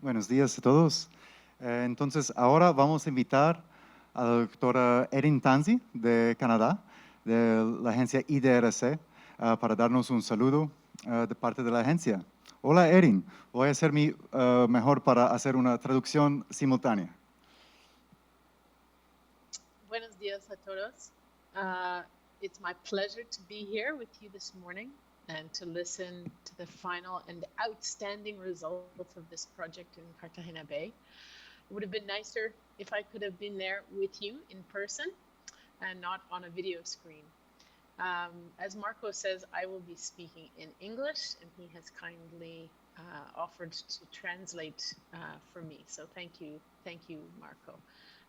Buenos días a todos. Entonces, ahora vamos a invitar a la doctora Erin Tansey de Canadá, de la agencia IDRC, para darnos un saludo de parte de la agencia. Hola, Erin. Voy a hacer mi mejor para hacer una traducción simultánea. Buenos días a todos. It's my pleasure to be here with you this morning and to listen to the final and outstanding results of this project in Cartagena Bay. It would have been nicer if I could have been there with you in person and not on a video screen. As Marco says, I will be speaking in English, and he has kindly offered to translate for me. So thank you, Marco.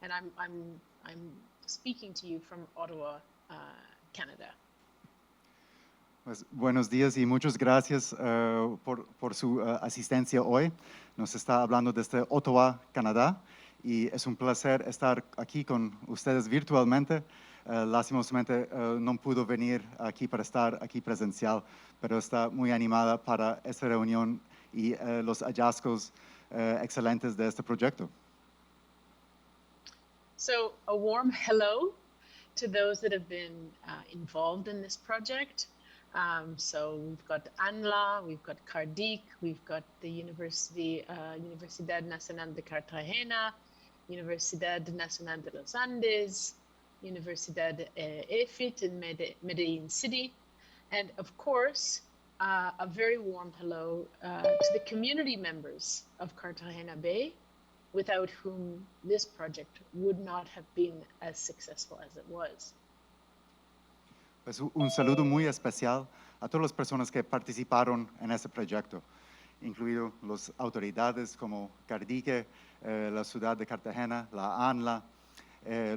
And I'm speaking to you from Ottawa, Canada. Pues, buenos días y muchas gracias por su asistencia hoy. Nos está hablando desde Ottawa, Canadá, y es un placer estar aquí con ustedes virtualmente. Lastimosamente no pudo venir aquí para estar aquí presencial, pero está muy animada para esta reunión y los hallazgos excelentes de este proyecto. So a warm hello to those that have been involved in this project. So we've got ANLA, we've got CARDIC, we've got the Universidad Nacional de Cartagena, Universidad Nacional de los Andes, Universidad EFIT in Medellin City, and of course, a very warm hello to the community members of Cartagena Bay, without whom this project would not have been as successful as it was. Pues un saludo muy especial a todas las personas que participaron en este proyecto, incluido las autoridades como CARDIC, la ciudad de Cartagena, la ANLA,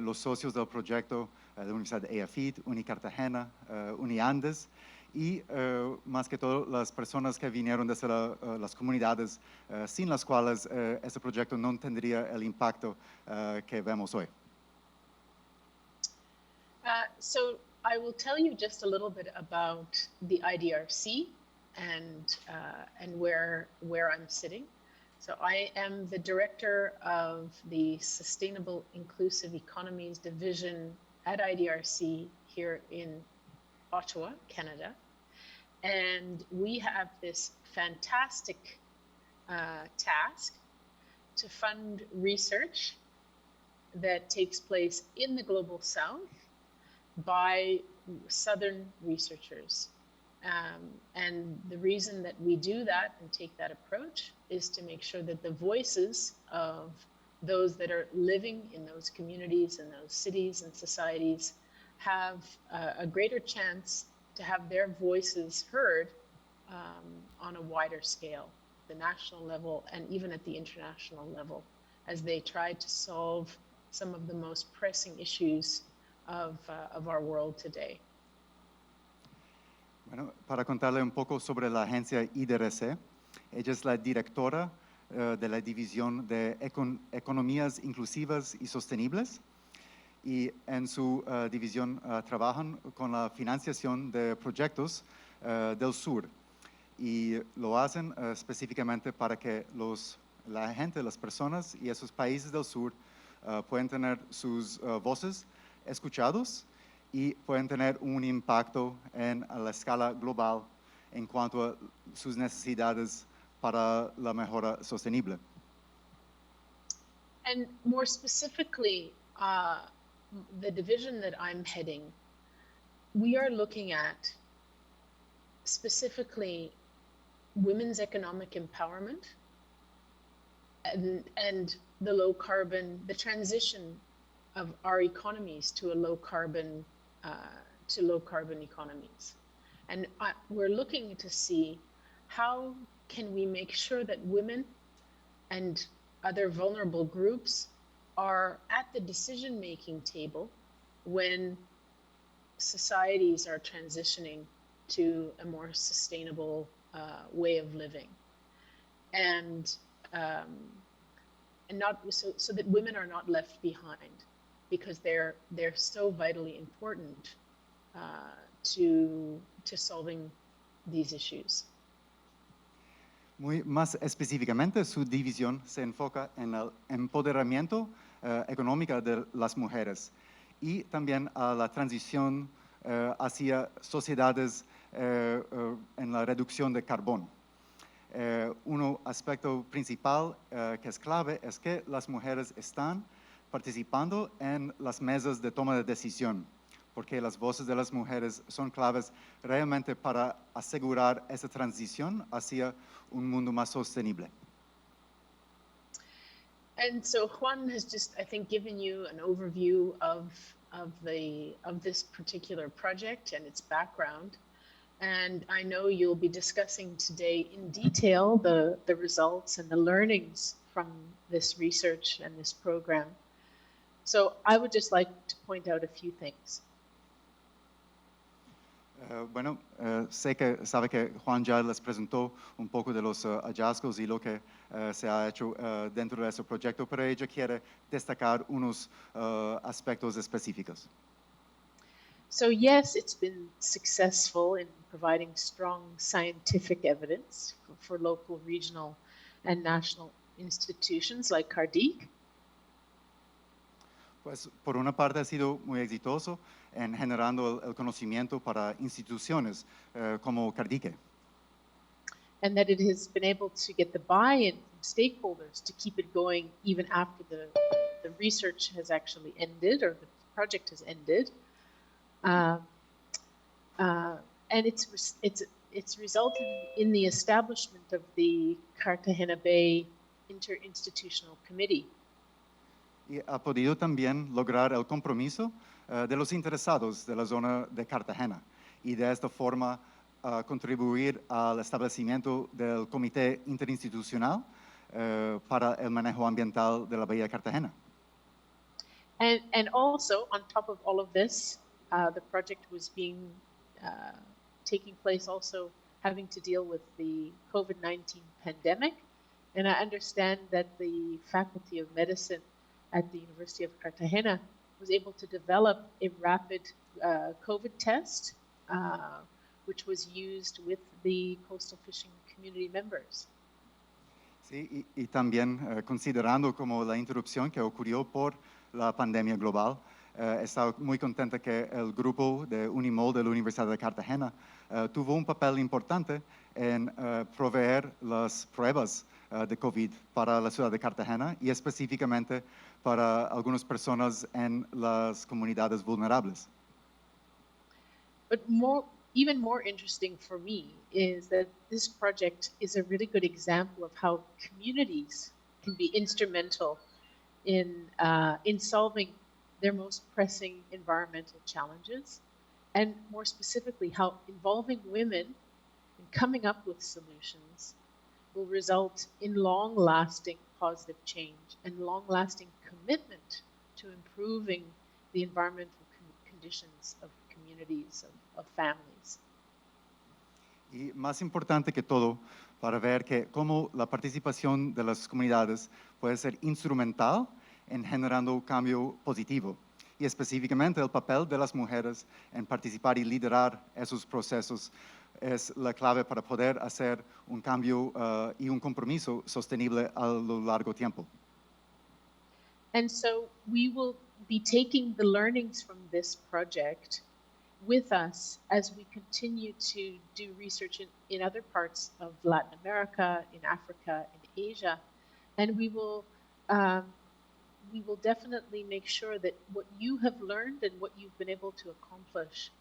los socios del proyecto, la Universidad de EFIT, UniCartagena, UniAndes, y más que todo las personas que vinieron desde las comunidades sin las cuales este proyecto no tendría el impacto que vemos hoy. So I will tell you just a little bit about the IDRC and where I'm sitting. So I am the director of the Sustainable Inclusive Economies Division at IDRC here in Ottawa, Canada. And we have this fantastic task to fund research that takes place in the Global South by Southern researchers. And the reason that we do that and take that approach is to make sure that the voices of those that are living in those communities and those cities and societies have a greater chance to have their voices heard on a wider scale, the national level and even at the international level, as they try to solve some of the most pressing issues of our world today. Bueno, para contarle un poco sobre la agencia IDRC, ella es la directora de la división de Economías Inclusivas y Sostenibles, y en su división trabajan con la financiación de proyectos del sur, y lo hacen específicamente para que la gente, las personas y esos países del sur puedan tener sus voces escuchados y pueden tener un impacto en la escala global en cuanto a sus necesidades para la mejora sostenible. And more specifically, the division that I'm heading, we are looking at specifically women's economic empowerment and the transition of our economies to low carbon economies. And we're looking to see how can we make sure that women and other vulnerable groups are at the decision-making table when societies are transitioning to a more sustainable way of living, and not so that women are not left behind, because they're so vitally important to solving these issues. Más específicamente, su división se enfoca en el empoderamiento económico de las mujeres y también a la transición hacia sociedades en la reducción de carbón. Un aspecto principal que es clave es que las mujeres están participando en las mesas de toma de decisión, porque las voces de las mujeres son claves realmente para asegurar esa transición hacia un mundo más sostenible. And so Juan has just, I think, given you an overview of this particular project and its background. And I know you'll be discussing today in detail the results and the learnings from this research and this program. So I would just like to point out a few things. Sabe que Juan ya les presentó un poco de los hallazgos y lo que se ha hecho dentro de ese proyecto, pero ella quiere destacar unos aspectos específicos. So yes, it's been successful in providing strong scientific evidence for local, regional, and national institutions like CARDIC. Pues por una parte ha sido muy exitoso en generando el conocimiento para instituciones como CARDIC. And that it has been able to get the buy-in from stakeholders to keep it going even after the research has actually ended or the project has ended. And it's resulted in the establishment of the Cartagena Bay Interinstitutional Committee. Y ha podido también lograr el compromiso de los interesados de la zona de Cartagena y de esta forma contribuir al establecimiento del Comité Interinstitucional para el manejo ambiental de la Bahía Cartagena. And also, on top of all of this, the project was taking place also having to deal with the COVID-19 pandemic. And I understand that the Faculty of Medicine at the University of Cartagena was able to develop a rapid COVID test, which was used with the coastal fishing community members. Sí, y también considerando como la interrupción que ocurrió por la pandemia global, estaba muy contenta que el grupo de Unimol de la Universidad de Cartagena tuvo un papel importante en proveer las pruebas de COVID para la ciudad de Cartagena y específicamente para algunas personas en las comunidades vulnerables. But even more interesting for me is that this project is a really good example of how communities can be instrumental in solving their most pressing environmental challenges, and more specifically, how involving women in coming up with solutions will result in long-lasting positive change and long-lasting commitment to improving the environmental conditions of communities, of families. Y más importante que todo, para ver que cómo la participación de las comunidades puede ser instrumental en generando cambio positivo. Y específicamente el papel de las mujeres en participar y liderar esos procesos es la clave para poder hacer un cambio y un compromiso sostenible a lo largo tiempo. And so we will be taking the learnings from this project with us as we continue to do research in other parts of Latin America, in Africa, in Asia, and we will definitely make sure that what you have learned and what you've been able to accomplish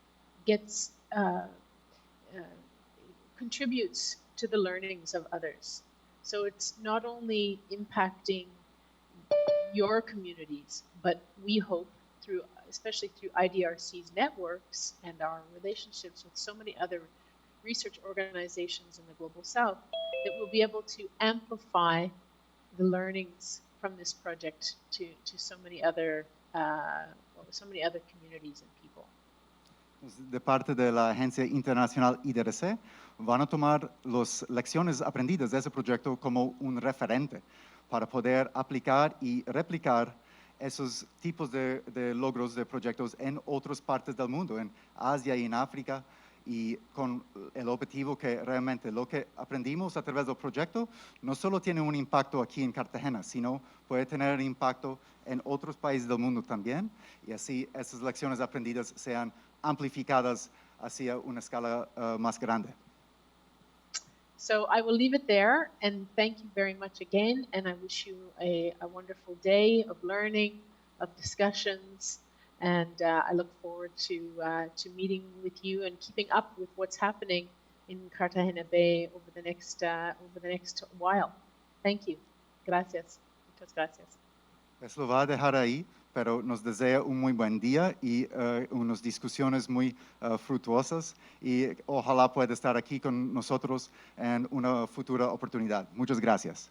contributes to the learnings of others. So it's not only impacting your communities, but we hope especially through IDRC's networks and our relationships with so many other research organizations in the Global South, that we'll be able to amplify the learnings from this project to so many other communities and people. De parte de la Agencia Internacional IDRC, van a tomar las lecciones aprendidas de ese proyecto como un referente para poder aplicar y replicar esos tipos de logros de proyectos en otras partes del mundo, en Asia y en África, y con el objetivo que realmente lo que aprendimos a través del proyecto no solo tiene un impacto aquí en Cartagena, sino puede tener impacto en otros países del mundo también, y así esas lecciones aprendidas sean amplificadas hacia una escala más grande. So I will leave it there, and thank you very much again, and I wish you a wonderful day of learning, of discussions, and I look forward to meeting with you and keeping up with what's happening in Cartagena Bay over the next while. Thank you. Gracias. Muchas gracias. Pues lo va a dejar ahí, pero nos desea un muy buen día y unas discusiones muy fructuosas, y ojalá pueda estar aquí con nosotros en una futura oportunidad. Muchas gracias.